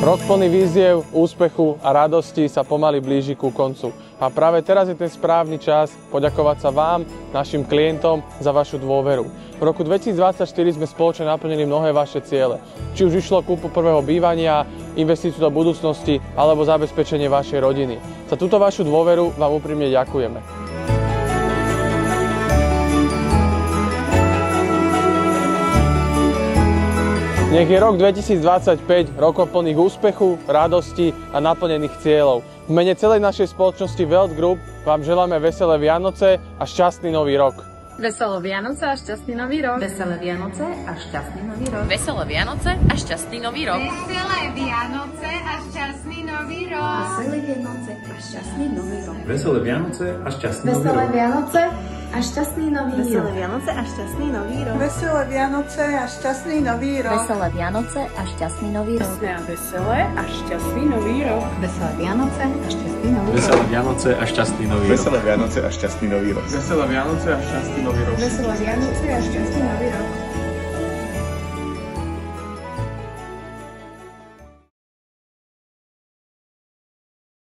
Rok plný víziev, úspechu a radosti sa pomaly blíži ku koncu. A práve teraz je ten správny čas poďakovať sa vám, našim klientom, za vašu dôveru. V roku 2024 sme spoločne naplnili mnohé vaše ciele. Či už išlo kúpu prvého bývania, investíciu do budúcnosti alebo zabezpečenie vašej rodiny. Za túto vašu dôveru vám úprimne ďakujeme. Nech je rok 2025 rokom plných úspechu, radosti a naplnených cieľov. V mene celej našej spoločnosti Wealth Group vám želáme veselé Vianoce a šťastný nový rok. Veselé Vianoce a šťastný nový rok. Veselé Vianoce a šťastný nový rok. Veselé Vianoce a šťastný nový rok. Veselé Vianoce a šťastný nový rok. Veselé Vianoce a šťastný nový rok. Veselé Vianoce a šťastný nový Veselé rok. Vianoce a šťastný nový rok. Veselé Vianoce a šťastný nový rok. Veselé Vianoce a šťastný nový rok. Veselé Vianoce a šťastný nový rok. Veselé a šťastný nový rok. Veselé Vianoce a šťastný nový rok. Veselé Vianoce a šťastný nový rok. Veselé Vianoce a šťastný nový rok. Veselé Vianoce a šťastný nový rok. Veselé Vianoce a šťastný nový rok.